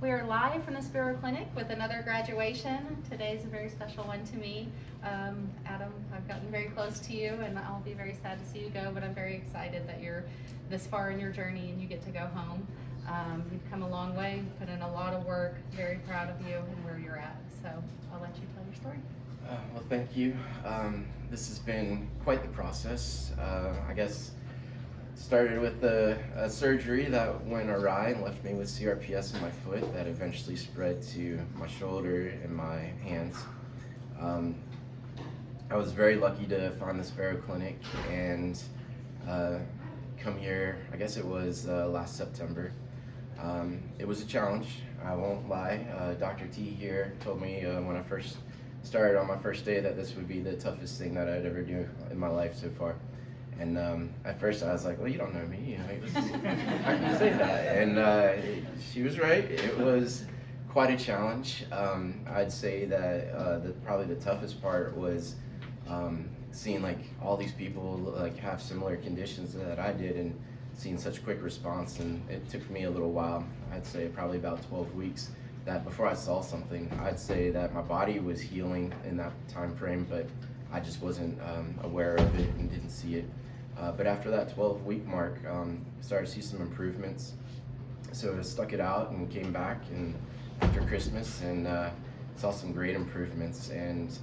We are live from the Spero Clinic with another graduation. Today's a very special one to me. Adam, I've gotten very close to you, and I'll be very sad to see you go, but I'm very excited that you're this far in your journey and you get to go home. You've come a long way, put in a lot of work, very proud of you and where you're at. So I'll let you tell your story. Well, thank you. This has been quite the process. I guess started with a surgery that went awry and left me with CRPS in my foot that eventually spread to my shoulder and my hands. I was very lucky to find the Spero Clinic and come here, I guess it was last September. It was a challenge, I won't lie. Dr. T here told me when I first started on my first day that this would be the toughest thing that I'd ever do in my life so far. And at first I was like, well, you don't know me, I can say that. And she was right, it was quite a challenge. I'd say that probably the toughest part was seeing like all these people like have similar conditions that I did and seeing such quick response. And it took me a little while, I'd say probably about 12 weeks, that before I saw something. I'd say that my body was healing in that time frame, but I just wasn't aware of it and didn't see it. But after that 12-week mark, started to see some improvements. So I stuck it out and came back and after Christmas and saw some great improvements. And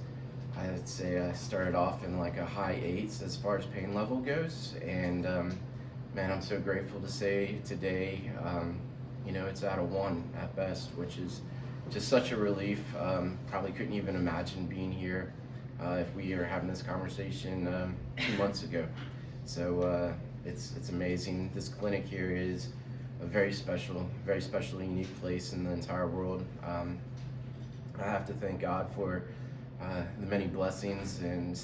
I'd say I started off in like a high 8s as far as pain level goes. And man, I'm so grateful to say today, it's at a 1 at best, which is just such a relief. Probably couldn't even imagine being here if we were having this conversation 2 months ago. So it's amazing. This clinic here is a very special, unique place in the entire world. I have to thank God for the many blessings and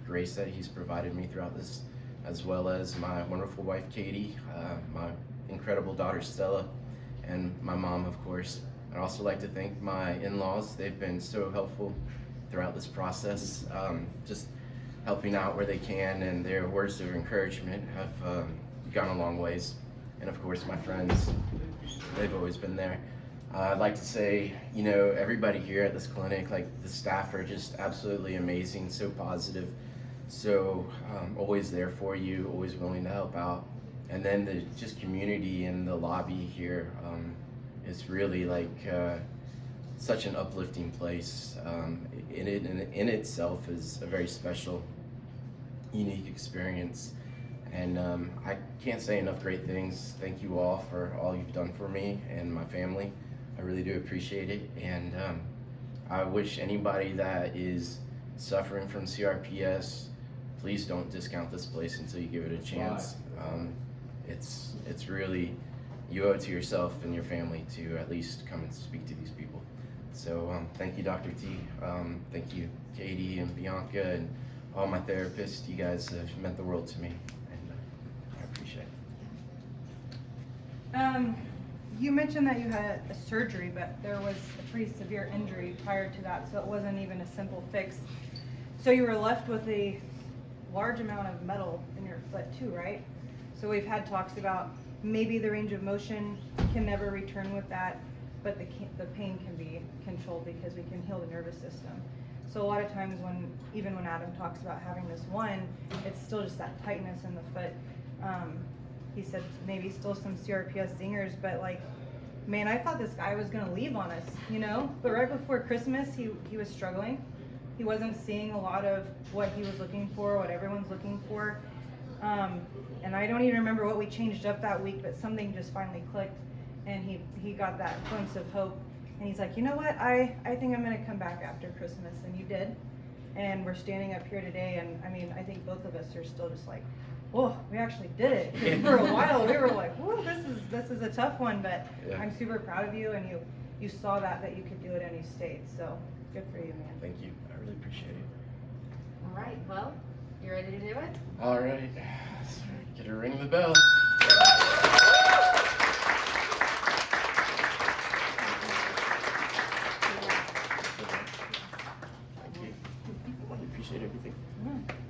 grace that He's provided me throughout this, as well as my wonderful wife Katie, my incredible daughter Stella, and my mom, of course. I'd also like to thank my in-laws. They've been so helpful throughout this process. Just helping out where they can, and their words of encouragement have gone a long ways. And of course my friends, they've always been there. I'd like to say, everybody here at this clinic, like the staff are just absolutely amazing, so positive, so always there for you, always willing to help out. And then the just community in the lobby here is really like such an uplifting place. In itself is a very special, unique experience. And I can't say enough great things. Thank you all for all you've done for me and my family. I really do appreciate it. And I wish anybody that is suffering from CRPS, please don't discount this place until you give it a chance. It's really, you owe it to yourself and your family to at least come and speak to these people. So thank you, Dr. T. Thank you, Katie and Bianca and all my therapists. You guys have meant the world to me, and I appreciate it. You mentioned that you had a surgery, but there was a pretty severe injury prior to that, so it wasn't even a simple fix. So you were left with a large amount of metal in your foot too, right? So we've had talks about maybe the range of motion can never return with that, but the pain can be controlled because we can heal the nervous system. So a lot of times even when Adam talks about having this 1, it's still just that tightness in the foot. He said maybe still some CRPS zingers, but like, man, I thought this guy was gonna leave on us, But right before Christmas, he was struggling. He wasn't seeing a lot of what he was looking for, what everyone's looking for. And I don't even remember what we changed up that week, but something just finally clicked, and he got that glimpse of hope. And he's like, you know what, I think I'm gonna come back after Christmas, and you did. And we're standing up here today, and I mean, I think both of us are still just like, whoa, we actually did it. For a while, we were like, whoa, this is a tough one, but yeah. I'm super proud of you, and you saw that you could do it and you stayed. So good for you, man. Thank you. I really appreciate it. All right, well, you ready to do it? All right. Get her ring the bell.